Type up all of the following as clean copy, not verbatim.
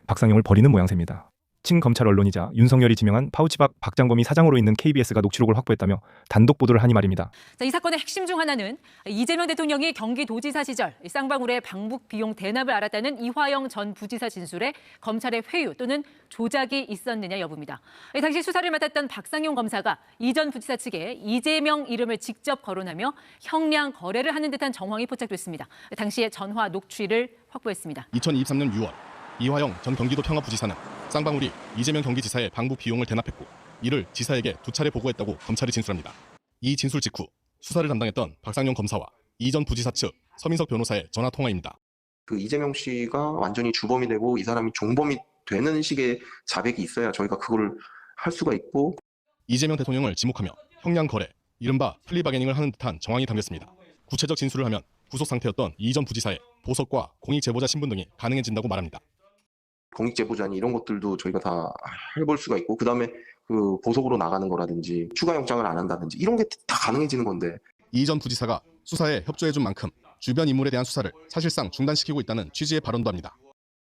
박상용을 버리는 모양새입니다. 친검찰 언론이자 윤석열이 지명한 파우치박 박장범이 사장으로 있는 KBS가 녹취록을 확보했다며 단독 보도를 하니 말입니다. 자, 이 사건의 핵심 중 하나는 이재명 대통령이 경기도지사 시절 쌍방울의 방북 비용 대납을 알았다는 이화영 전 부지사 진술에 검찰의 회유 또는 조작이 있었느냐 여부입니다. 당시 수사를 맡았던 박상용 검사가 이 전 부지사 측에 이재명 이름을 직접 거론하며 형량 거래를 하는 듯한 정황이 포착됐습니다. 당시의 전화 녹취를 확보했습니다. 2023년 6월 이화영 전 경기도 평화부지사는 쌍방울이 이재명 경기지사의 방북 비용을 대납했고 이를 지사에게 2차례 보고했다고 검찰이 진술합니다. 이 진술 직후 수사를 담당했던 박상용 검사와 이 전 부지사 측 서민석 변호사의 전화 통화입니다. 그 이재명 씨가 완전히 주범이 되고 이 사람이 종범이 되는 식의 자백이 있어야 저희가 그걸 할 수가 있고, 이재명 대통령을 지목하며 형량 거래, 이른바 플리바게닝을 하는 듯한 정황이 담겼습니다. 구체적 진술을 하면 구속 상태였던 이 전 부지사의 보석과 공익제보자 신분 등이 가능해진다고 말합니다. 공익제보자니 이런 것들도 저희가 다 해볼 수가 있고, 그 다음에 그 보석으로 나가는 거라든지 추가 영장을 안 한다든지 이런 게 다 가능해지는 건데, 이 전 부지사가 수사에 협조해준 만큼 주변 인물에 대한 수사를 사실상 중단시키고 있다는 취지의 발언도 합니다.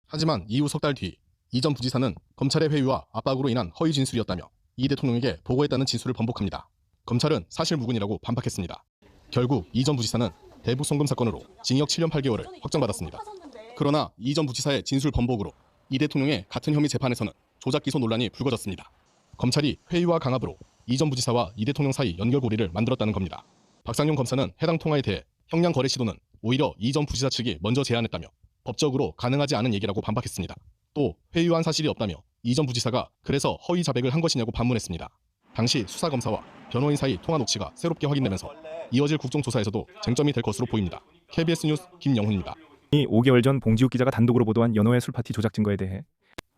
하지만 이후 석 달 뒤 이 전 부지사는 검찰의 회유와 압박으로 인한 허위 진술이었다며 이 대통령에게 보고했다는 진술을 번복합니다. 검찰은 사실무근이라고 반박했습니다. 결국 이 전 부지사는 대북 송금 사건으로 징역 7년 8개월을 확정받았습니다. 그러나 이 전 부지사의 진술 번복으로 이 대통령의 같은 혐의 재판에서는 조작 기소 논란이 불거졌습니다. 검찰이 회유와 강압으로 이 전 부지사와 이 대통령 사이 연결고리를 만들었다는 겁니다. 박상용 검사는 해당 통화에 대해 형량 거래 시도는 오히려 이 전 부지사 측이 먼저 제안했다며 법적으로 가능하지 않은 얘기라고 반박했습니다. 또 회유한 사실이 없다며 이 전 부지사가 그래서 허위 자백을 한 것이냐고 반문했습니다. 당시 수사검사와 변호인 사이 통화 녹취가 새롭게 확인되면서 이어질 국정조사에서도 쟁점이 될 것으로 보입니다. KBS 뉴스 김영훈입니다. 5개월 전 봉지욱 기자가 단독으로 보도한 연호의 술파티 조작 증거에 대해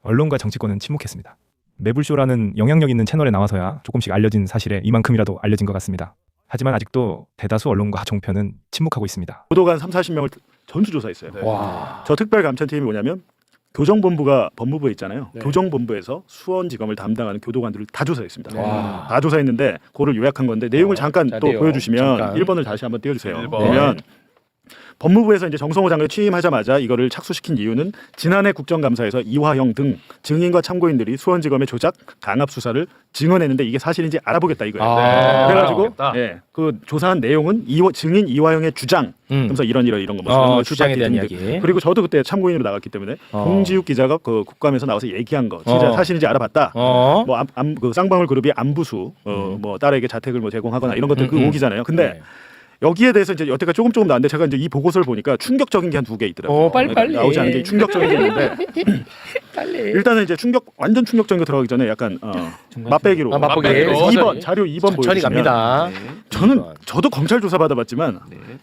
언론과 정치권은 침묵했습니다. 매불쇼라는 영향력 있는 채널에 나와서야 조금씩 알려진 사실에 이만큼이라도 알려진 것 같습니다. 하지만 아직도 대다수 언론과 종편은 침묵하고 있습니다. 보도관 3,40명을 전수조사했어요. 네. 와. 저 특별감찰팀이 뭐냐면 교정본부가 법무부에 있잖아요. 네. 교정본부에서 수원지검을 담당하는 교도관들을 다 조사했습니다. 와. 다 조사했는데 그거를 요약한 건데 내용을 잠깐 또 내용. 보여주시면 잠깐. 1번을 다시 한번 띄워주세요. 1번. 보면 법무부에서 이제 정성호 장관이 취임하자마자 이거를 착수시킨 이유는 지난해 국정감사에서 이화영 등 증인과 참고인들이 수원지검의 조작 강압 수사를 증언했는데 이게 사실인지 알아보겠다 이거예요. 아, 그래가지고 알아보겠다. 예, 그 조사한 내용은 증인 이화영의 주장, 그래서 이런 거 주장에 대한 등등. 이야기. 그리고 저도 그때 참고인으로 나갔기 때문에 봉지욱 기자가 그 국감에서 나와서 얘기한 거 진짜 사실인지 알아봤다. 그 쌍방울 그룹이 안부수 뭐 딸에게 자택을 뭐 제공하거나 이런 것들 그 오기잖아요. 근데 네. 여기에 대해서 이제 여태까지 조금 나왔는데 제가 이제 이 보고서를 보니까 충격적인 게 한 2개 있더라고요. 빨리. 나오지 않은 게 충격적인 게 있는데 빨리. 일단은 이제 완전 충격적인 거 들어가기 전에 약간 맛배기로 맛보기로. 2번 자료 2번 천천히 보여주시면 갑니다. 저도 검찰 조사 받아봤지만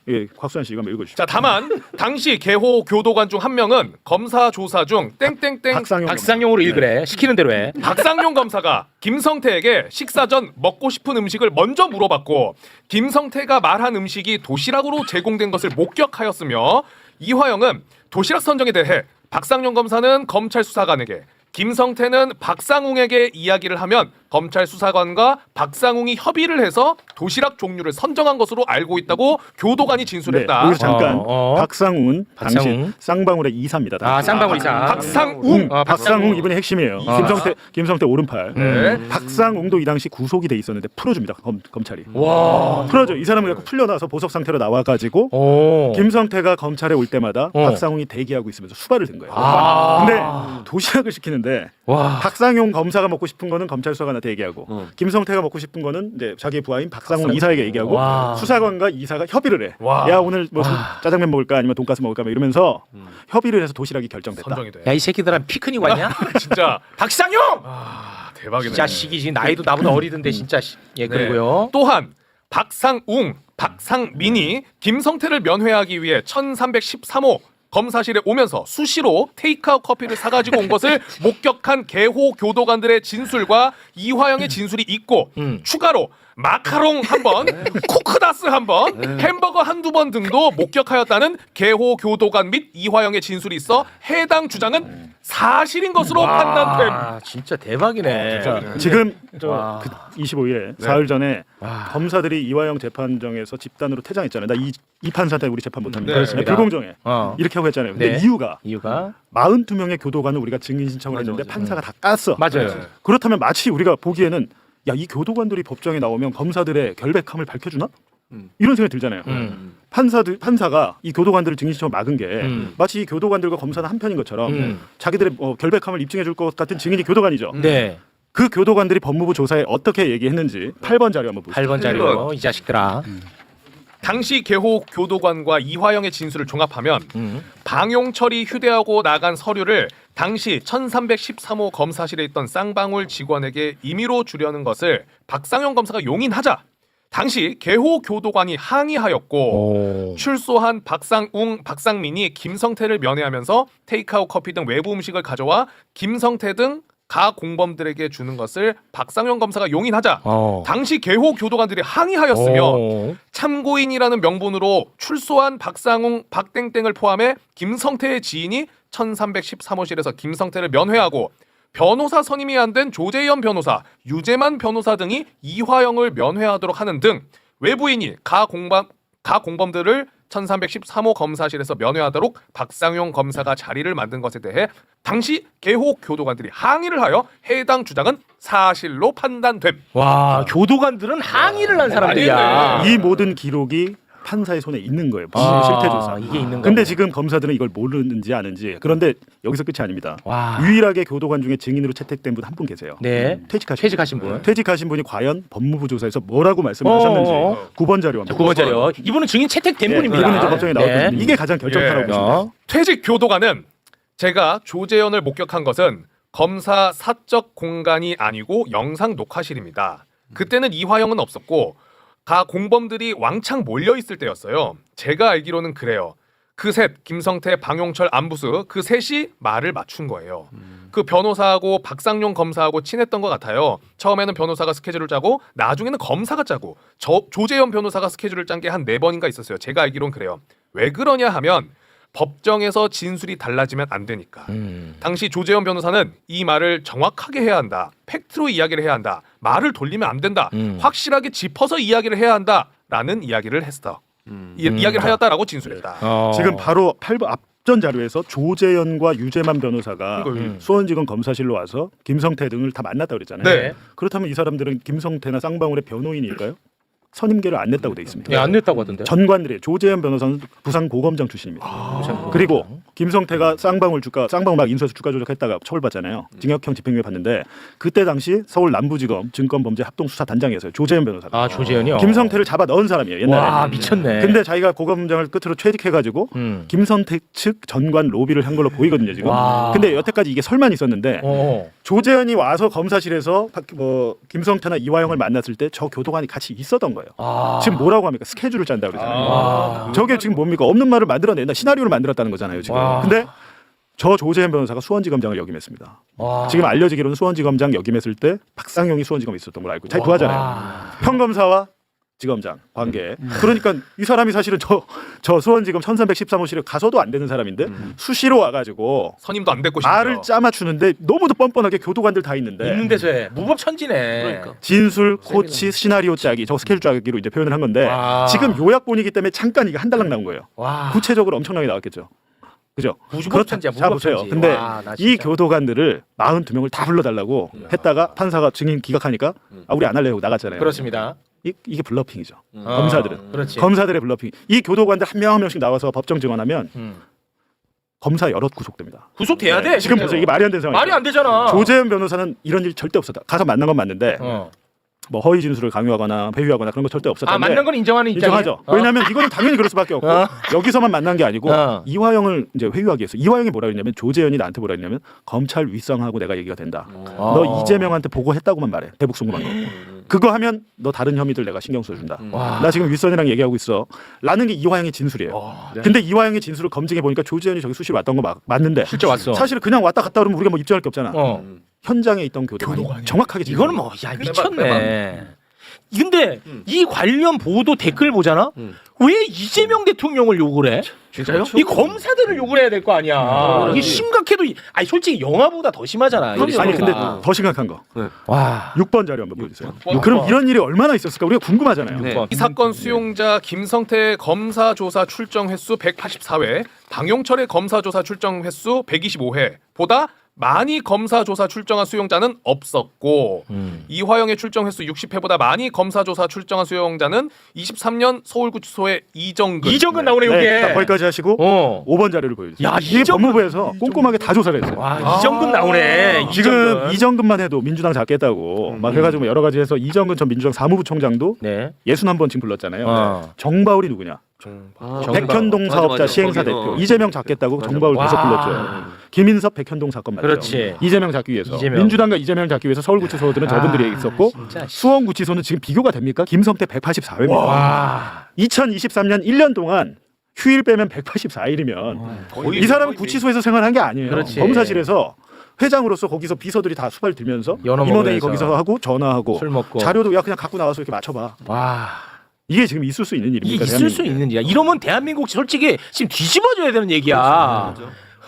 예, 곽수환 씨 이거 한번 읽어주시죠. 자, 다만 당시 개호 교도관 중 한 명은 검사 조사 중 땡땡땡 박상용으로 읽으래. 시키는 대로 해. 박상용 검사가 김성태에게 식사 전 먹고 싶은 음식을 먼저 물어봤고 김성태가 말한 음식이 도시락으로 제공된 것을 목격하였으며 이화영은 도시락 선정에 대해 박상용 검사는 검찰 수사관에게 김성태는 박상웅에게 이야기를 하면 검찰 수사관과 박상웅이 협의를 해서 도시락 종류를 선정한 것으로 알고 있다고 교도관이 진술했다. 여기서 잠깐 박상웅은 당시 박상웅. 쌍방울의 이사입니다. 쌍방울 이사. 박상웅. 박상웅 이분이 핵심이에요. 김성태 오른팔. 네. 박상웅도 이 당시 구속이 돼 있었는데 풀어줍니다. 검찰이. 와. 풀어줘. 이 사람은 갖고 풀려나서 보석 상태로 나와가지고 김성태가 검찰에 올 때마다 박상웅이 대기하고 있으면서 수발을 든 거예요. 근데 도시락을 시키는데 박상용 검사가 먹고 싶은 거는 검찰 수사관한테 얘기하고 김성태가 먹고 싶은 거는 이제 자기 부하인 박상웅 이사에게 얘기하고 수사관과 이사가 협의를 해. 야 오늘 뭐 짜장면 먹을까 아니면 돈가스 먹을까 뭐 이러면서 협의를 해서 도시락이 결정됐다. 선정이 돼. 야, 이 새끼들은 피크닉 왔냐? 진짜 박상용! 대박이네. 자식이 지금 나이도 나보다 어리던데 진짜. 예, 그리고요. 또한 박상웅, 박상민이 김성태를 면회하기 위해 1313호 검사실에 오면서 수시로 테이크아웃 커피를 사가지고 온 것을 목격한 개호 교도관들의 진술과 이화영의 진술이 있고 추가로 마카롱 한 번, 쿠크다스 한 번, 햄버거 한두 번 등도 목격하였다는 개호 교도관 및 이화영의 진술이 있어 해당 주장은 사실인 것으로 판단됨. 아, 진짜 대박이네. 지금 와. 25일에 사흘 전에 와. 검사들이 이화영 재판정에서 집단으로 퇴장했잖아요. 나 이 판사한테 우리 재판 못합니다. 그렇습니다. 불공정해. 이렇게 하고 했잖아요. 근데 네. 이유가 이유가 42명의 교도관을 우리가 증인 신청을 했는데 판사가 다 깠어. 맞아요. 그렇다면 마치 우리가 보기에는 야, 이 교도관들이 법정에 나오면 검사들의 결백함을 밝혀주나? 이런 생각이 들잖아요. 판사가 이 교도관들을 증인 신청을 막은 게 마치 이 교도관들과 검사는 한편인 것처럼 자기들의 결백함을 입증해 줄 것 같은 증인이 교도관이죠. 네. 그 교도관들이 법무부 조사에 어떻게 얘기했는지 8번 자료 한번 보시죠. 8번 자료 이 자식들아. 당시 개호 교도관과 이화영의 진술을 종합하면 방용철이 휴대하고 나간 서류를 당시 1313호 검사실에 있던 쌍방울 직원에게 임의로 주려는 것을 박상용 검사가 용인하자 당시 개호 교도관이 항의하였고 출소한 박상민이 김성태를 면회하면서 테이크아웃 커피 등 외부 음식을 가져와 김성태 등 가 공범들에게 주는 것을 박상용 검사가 용인하자 당시 개호 교도관들이 항의하였으며 참고인이라는 명분으로 출소한 박땡땡을 포함해 김성태의 지인이 1313호실에서 김성태를 면회하고 변호사 선임이 안 된 조재현 변호사, 유재만 변호사 등이 이화영을 면회하도록 하는 등 외부인이 가 공범들을 1313호 검사실에서 면회하도록 박상용 검사가 자리를 만든 것에 대해 당시 개호 교도관들이 항의를 하여 해당 주장은 사실로 판단됨. 와, 교도관들은 항의를 한 사람들이야. 이 모든 기록이 판사의 손에 있는 거예요. 실태 조사. 이게 있는 근데 거고. 지금 검사들은 이걸 모르는지 아는지. 그런데 여기서 끝이 아닙니다. 와. 유일하게 교도관 중에 증인으로 채택된 분 한 분 계세요. 네. 퇴직하신 분. 퇴직하신 분이 과연 법무부 조사에서 뭐라고 말씀을 하셨는지 9번 자료 한번. 9번 자료. 이분은 증인 채택된 분입니다. 이분은 이제 법정에 나왔거든요. 네. 이게 가장 결정타라고 보시면 돼요. 퇴직 교도관은 제가 조재현을 목격한 것은 검사 사적 공간이 아니고 영상 녹화실입니다. 그때는 이화영은 없었고 가 공범들이 왕창 몰려 있을 때였어요. 제가 알기로는 그래요. 그 셋, 김성태, 방용철, 안부수 그 셋이 말을 맞춘 거예요. 그 변호사하고 박상용 검사하고 친했던 것 같아요. 처음에는 변호사가 스케줄을 짜고 나중에는 검사가 짜고 조재현 변호사가 스케줄을 짠 게 한 4번인가 있었어요. 제가 알기로는 그래요. 왜 그러냐 하면 법정에서 진술이 달라지면 안 되니까. 당시 조재현 변호사는 이 말을 정확하게 해야 한다. 팩트로 이야기를 해야 한다. 말을 돌리면 안 된다. 확실하게 짚어서 이야기를 해야 한다라는 이야기를 했어. 이야기를 하였다라고 진술했다. 지금 바로 8번 앞전 자료에서 조재현과 유재만 변호사가 수원지검 검사실로 와서 김성태 등을 다 만났다고 그랬잖아요. 네. 그렇다면 이 사람들은 김성태나 쌍방울의 변호인일까요? 선임계를 안 냈다고 돼 있습니다. 네, 안 냈다고 하던데. 전관들이 조재현 변호사는 부산 고검장 출신입니다. 그리고 김성태가 쌍방울 막 인수해서 주가 조작했다가 처벌받잖아요. 징역형 집행유예 받는데 그때 당시 서울 남부지검 증권범죄합동수사단장이었어요. 조재현 변호사가. 아, 조재현이요. 김성태를 잡아 넣은 사람이에요. 옛날에. 와, 미쳤네. 근데 자기가 고검장을 끝으로 퇴직해가지고 김성태 측 전관 로비를 한 걸로 보이거든요 지금. 와. 근데 여태까지 이게 설만 있었는데 조재현이 와서 검사실에서 김성태나 이화영을 만났을 때 저 교도관이 같이 있었던 거예요. 지금 뭐라고 합니까? 스케줄을 짠다고 그러잖아요. 저게 지금 뭡니까? 없는 말을 만들어낸다. 시나리오를 만들었다는 거잖아요 지금. 근데 저 조재현 변호사가 수원지검장을 역임했습니다. 지금 알려지기로는 수원지검장 역임했을 때 박상용이 수원지검에 있었던 걸 알고 자기 부하잖아요. 평검사와 지검장 관계. 그러니까 이 사람이 사실은 저 수원지검 1313호실에 가서도 안 되는 사람인데 수시로 와가지고 선임도 안 됐고 말을 짜맞추는데 너무도 뻔뻔하게 교도관들 다 있는데 있는 데서 해. 무법천지네. 그러니까. 진술, 코치, 시나리오 짜기, 저 스케줄 짜기로 이제 표현을 한 건데 와. 지금 요약본이기 때문에 잠깐 이게 한 달락 나온 거예요. 와. 구체적으로 엄청나게 나왔겠죠. 그죠? 무법천지야, 자 보세요. 무법천지. 근데 와, 나 이 진짜. 교도관들을 42명을 다 불러달라고 했다가 판사가 증인 기각하니까 우리 안 할래요 하고 나갔잖아요. 그렇습니다. 이게 블러핑이죠. 검사들은. 그렇지. 검사들의 블러핑. 이 교도관들 한 명 한 명씩 나와서 법정 증언하면 검사 여럿 구속됩니다. 구속돼야 돼. 지금 보세요. 이게 말이 안 되는 상황이죠. 말이 안 되잖아. 조재현 변호사는 이런 일 절대 없었다. 가서 만난 건 맞는데 뭐 허위 진술을 강요하거나 회유하거나 그런 거 절대 없었다는데 만난 건 인정하는 입장이에요. 인정하죠. 왜냐하면 이거는 당연히 그럴 수밖에 없고 여기서만 만난 게 아니고 이화영을 이제 회유하기 위해서 이화영이 뭐라 그랬냐면 조재현이 나한테 뭐라 그랬냐면 검찰 윗성하고 내가 얘기가 된다. 너 이재명한테 보고했다고만 말해. 대북 송금한 거. 그거 하면 너 다른 혐의들 내가 신경 써준다. 나 지금 윗선이랑 얘기하고 있어. 라는 게 이화영의 진술이에요. 근데 이화영의 진술을 검증해 보니까 조재현이 저기 수시로 왔던 거 맞는데 실제 왔어. 사실 그냥 왔다 갔다 그러면 우리가 뭐 입증할 게 없잖아. 현장에 있던 교도관이 정확하게 이거는 뭐, 야, 미쳤네. 근데 이 관련 보도 댓글 보잖아. 왜 이재명 대통령을 욕을 해? 진짜요? 이 검사들을 욕을 해야 될 거 아니야. 이게 심각해도 아니 솔직히 영화보다 더 심하잖아. 이게 아니 근데 소리가. 더 심각한 거. 와. 6번 자료 한번 보여주세요. 6번. 그럼 이런 일이 얼마나 있었을까 우리가 궁금하잖아요. 네. 이 사건 수용자 김성태 검사 조사 출정 횟수 184회, 방용철의 검사 조사 출정 횟수 125회보다 많이 검사 조사 출정한 수용자는 없었고 이화영의 출정 횟수 60회보다 많이 검사 조사 출정한 수용자는 23년 서울구치소의 이정근. 이정근 나오네 이게. 네, 딱 거기까지 하시고 5번 자료를 보여주세요. 야, 이게 법무부에서 꼼꼼하게 다 조사를 했어요. 와, 이정근 나오네. 지금 이정근만 해도 민주당 잡겠다고 막 해가지고 여러 가지 해서 이정근 전 민주당 사무부총장도 네. 61번 지금 불렀잖아요. 정바울이 누구냐? 백현동 맞아, 사업자 맞아. 시행사 거기, 대표 이재명 잡겠다고 정바울 계속 불렀죠. 김인섭 백현동 사건 맞죠? 그렇지. 이재명 잡기 위해서 이재명. 민주당과 이재명 잡기 위해서 서울구치소들은 저분들이 있었고 진짜. 수원구치소는 지금 비교가 됩니까? 김성태 184회입니다. 와. 2023년 1년 동안 휴일 빼면 184일이면 이 사람은 구치소에서 생활한 게 아니에요. 그렇지. 검사실에서 회장으로서 거기서 비서들이 다 수발 들면서 연어 임원회의 먹으면서. 거기서 하고 전화하고 술 먹고. 자료도 야 그냥 갖고 나와서 이렇게 맞춰봐. 와. 이게 지금 있을 수 있는 이게 일입니까? 있을 수 있는 일이야. 이러면 대한민국 솔직히 지금 뒤집어져야 되는 얘기야.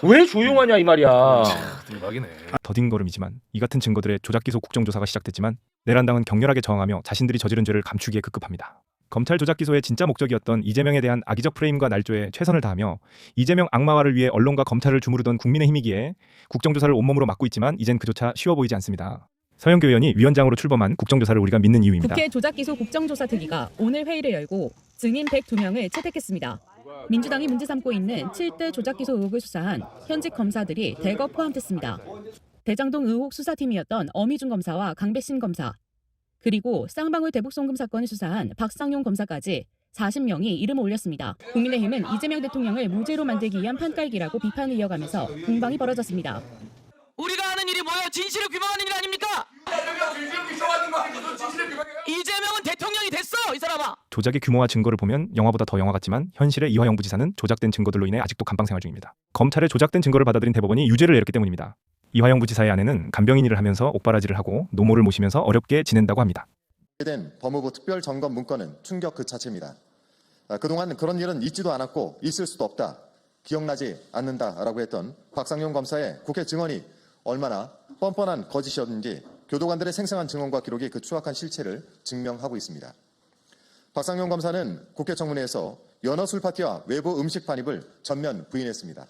왜 조용하냐 이 말이야. 대박이네. 더딘 걸음이지만 이 같은 증거들의 조작 기소 국정조사가 시작됐지만 내란당은 격렬하게 저항하며 자신들이 저지른 죄를 감추기에 급급합니다. 검찰 조작 기소의 진짜 목적이었던 이재명에 대한 악의적 프레임과 날조에 최선을 다하며 이재명 악마화를 위해 언론과 검찰을 주무르던 국민의힘이기에 국정조사를 온몸으로 맡고 있지만 이젠 그조차 쉬워 보이지 않습니다. 서영교 의원이 위원장으로 출범한 국정조사를 우리가 믿는 이유입니다. 국회 조작기소 국정조사 특위가 오늘 회의를 열고 증인 102명을 채택했습니다. 민주당이 문제 삼고 있는 7대 조작기소 의혹을 수사한 현직 검사들이 대거 포함됐습니다. 대장동 의혹 수사팀이었던 엄희준 검사와 강배신 검사, 그리고 쌍방울 대북송금 사건을 수사한 박상용 검사까지 40명이 이름을 올렸습니다. 국민의힘은 이재명 대통령을 무죄로 만들기 위한 판깔기라고 비판을 이어가면서 공방이 벌어졌습니다. 우리가 하는 일이 뭐예요? 진실을 규명하는 일 아닙니까? 이재명은 대통령이 됐어, 이 사람아. 조작의 규모와 증거를 보면 영화보다 더 영화 같지만 현실의 이화영 부지사는 조작된 증거들로 인해 아직도 감방 생활 중입니다. 검찰의 조작된 증거를 받아들인 대법원이 유죄를 내렸기 때문입니다. 이화영 부지사의 아내는 간병인 일을 하면서 옥바라지를 하고 노모를 모시면서 어렵게 지낸다고 합니다. 된 법무부 특별 점검 문건은 충격 그 자체입니다. 그동안 그런 일은 있지도 않았고 있을 수도 없다, 기억나지 않는다라고 했던 박상용 검사의 국회 증언이 얼마나 뻔뻔한 거짓이었는지 교도관들의 생생한 증언과 기록이 그 추악한 실체를 증명하고 있습니다. 박상용 검사는 국회 청문회에서 연어 술 파티와 외부 음식 반입을 전면 부인했습니다.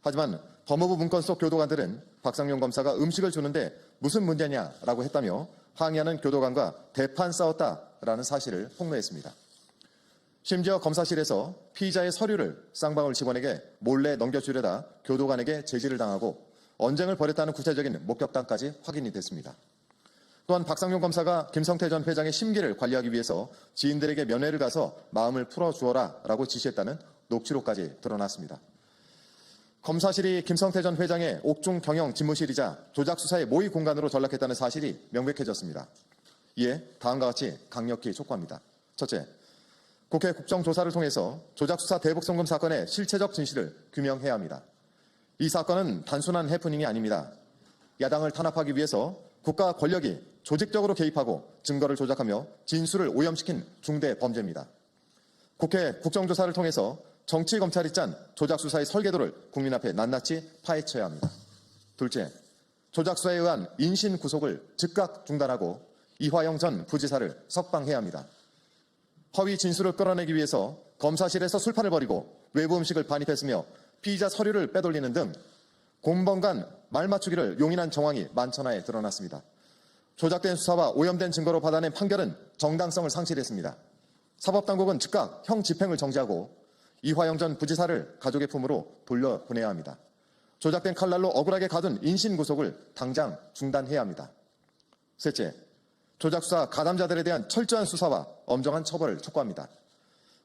하지만 법무부 문건 속 교도관들은 박상용 검사가 음식을 주는데 무슨 문제냐라고 했다며 항의하는 교도관과 대판 싸웠다라는 사실을 폭로했습니다. 심지어 검사실에서 피의자의 서류를 쌍방울 직원에게 몰래 넘겨주려다 교도관에게 제지를 당하고 언쟁을 벌였다는 구체적인 목격담까지 확인이 됐습니다. 또한 박상용 검사가 김성태 전 회장의 심기를 관리하기 위해서 지인들에게 면회를 가서 마음을 풀어주어라 라고 지시했다는 녹취록까지 드러났습니다. 검사실이 김성태 전 회장의 옥중 경영 집무실이자 조작 수사의 모의 공간으로 전락했다는 사실이 명백해졌습니다. 이에 다음과 같이 강력히 촉구합니다. 첫째, 국회 국정조사를 통해서 조작 수사 대북송금 사건의 실체적 진실을 규명해야 합니다. 이 사건은 단순한 해프닝이 아닙니다. 야당을 탄압하기 위해서 국가 권력이 조직적으로 개입하고 증거를 조작하며 진술을 오염시킨 중대 범죄입니다. 국회 국정조사를 통해서 정치검찰이 짠 조작 수사의 설계도를 국민 앞에 낱낱이 파헤쳐야 합니다. 둘째, 조작 수사에 의한 인신 구속을 즉각 중단하고 이화영 전 부지사를 석방해야 합니다. 허위 진술을 끌어내기 위해서 검사실에서 술판을 벌이고 외부 음식을 반입했으며 피의자 서류를 빼돌리는 등 공범간 말맞추기를 용인한 정황이 만천하에 드러났습니다. 조작된 수사와 오염된 증거로 받아낸 판결은 정당성을 상실했습니다. 사법당국은 즉각 형 집행을 정지하고 이화영 전 부지사를 가족의 품으로 돌려보내야 합니다. 조작된 칼날로 억울하게 가둔 인신구속을 당장 중단해야 합니다. 셋째, 조작수사 가담자들에 대한 철저한 수사와 엄정한 처벌을 촉구합니다.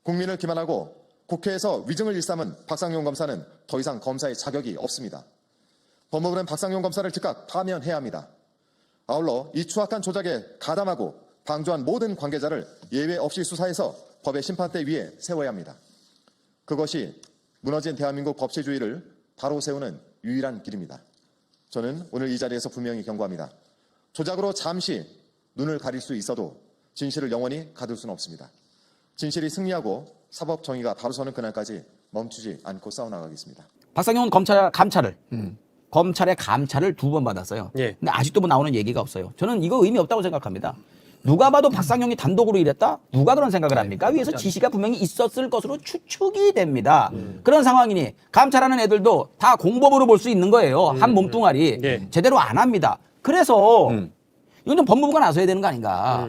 국민을 기만하고 국회에서 위증을 일삼은 박상용 검사는 더 이상 검사의 자격이 없습니다. 법무부는 박상용 검사를 즉각 파면해야 합니다. 아울러 이 추악한 조작에 가담하고 방조한 모든 관계자를 예외 없이 수사해서 법의 심판대 위에 세워야 합니다. 그것이 무너진 대한민국 법치주의를 바로 세우는 유일한 길입니다. 저는 오늘 이 자리에서 분명히 경고합니다. 조작으로 잠시 눈을 가릴 수 있어도 진실을 영원히 가둘 수는 없습니다. 진실이 승리하고 사법 정의가 바로 서는 그날까지 멈추지 않고 싸워나가겠습니다. 박상용은 검찰의 감찰을 2번 받았어요. 예. 근데 아직도 뭐 나오는 얘기가 없어요. 저는 이거 의미 없다고 생각합니다. 누가 봐도 박상용이 단독으로 일했다? 누가 그런 생각을 합니까? 위에서 지시가 분명히 있었을 것으로 추측이 됩니다. 그런 상황이니 감찰하는 애들도 다 공범으로 볼 수 있는 거예요. 한 몸뚱아리. 네. 제대로 안 합니다. 그래서 이건 좀 법무부가 나서야 되는 거 아닌가.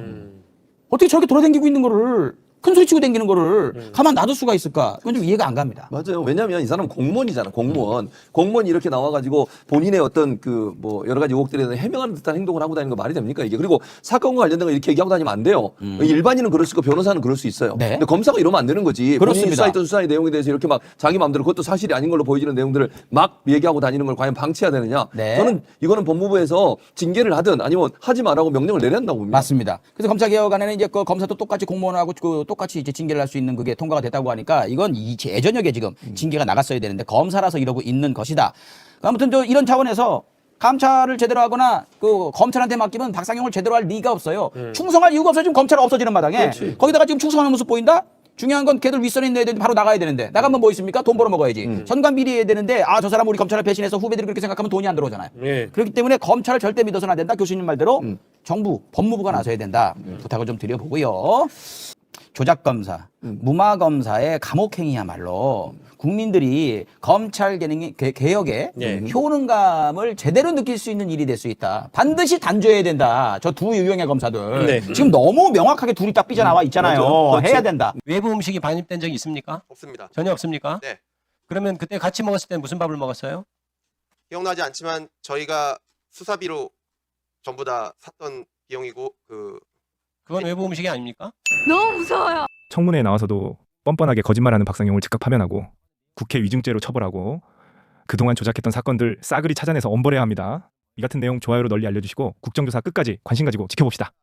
어떻게 저렇게 돌아다니고 있는 거를 큰 소리 치고 다니는 거를 가만 놔둘 수가 있을까? 그건 좀 이해가 안 갑니다. 맞아요. 왜냐하면 이 사람은 공무원이잖아. 공무원이 이렇게 나와가지고 본인의 어떤 그 뭐 여러 가지 의혹들에 대해서 해명하는 듯한 행동을 하고 다니는 거 말이 됩니까 이게? 그리고 사건과 관련된 거 이렇게 얘기하고 다니면 안 돼요. 일반인은 그럴 수 있고 변호사는 그럴 수 있어요. 네. 근데 검사가 이러면 안 되는 거지. 본인이 그렇습니다. 수사했던 수사의 내용에 대해서 이렇게 막 자기 마음대로 그것도 사실이 아닌 걸로 보여지는 내용들을 막 얘기하고 다니는 걸 과연 방치해야 되느냐? 네. 저는 이거는 법무부에서 징계를 하든 아니면 하지 말라고 명령을 내려야 한다고 봅니다. 맞습니다. 그래서 검찰개혁안에는 이제 그 검사도 똑같이 공무원하고 그 똑같이 이제 징계를 할 수 있는 그게 통과가 됐다고 하니까 이건 예전역에 지금 징계가 나갔어야 되는데 검사라서 이러고 있는 것이다. 아무튼 저 이런 차원에서 감찰을 제대로 하거나 그 검찰한테 맡기면 박상용을 제대로 할 리가 없어요. 충성할 이유가 없어요. 지금 검찰 없어지는 마당에. 거기다가 지금 충성하는 모습 보인다? 중요한 건 걔들 윗선에 있는 애들이 바로 나가야 되는데 나가면 뭐 있습니까? 돈 벌어 먹어야지. 선관 비리해야 되는데 아, 저 사람 우리 검찰을 배신해서 후배들이 그렇게 생각하면 돈이 안 들어오잖아요. 그렇기 때문에 검찰을 절대 믿어서는 안 된다. 교수님 말대로 정부, 법무부가 나서야 된다. 부탁을 좀 드려보고요. 조작검사, 무마검사의 감옥행위야말로 국민들이 검찰 개혁의 효능감을 제대로 느낄 수 있는 일이 될 수 있다. 반드시 단죄해야 된다. 저 두 유형의 검사들. 지금 너무 명확하게 둘이 딱 삐져나와 있잖아요. 해야 된다. 외부 음식이 반입된 적이 있습니까? 없습니다. 전혀 없습니까? 네. 그러면 그때 같이 먹었을 때는 무슨 밥을 먹었어요? 기억나지 않지만 저희가 수사비로 전부 다 샀던 비용이고 그건 외부 음식이 아닙니까? 너무 무서워요. 청문회에 나와서도 뻔뻔하게 거짓말하는 박상용을 즉각 파면하고 국회 위증죄로 처벌하고 그동안 조작했던 사건들 싸그리 찾아내서 엄벌해야 합니다. 이 같은 내용 좋아요로 널리 알려주시고 국정조사 끝까지 관심 가지고 지켜봅시다.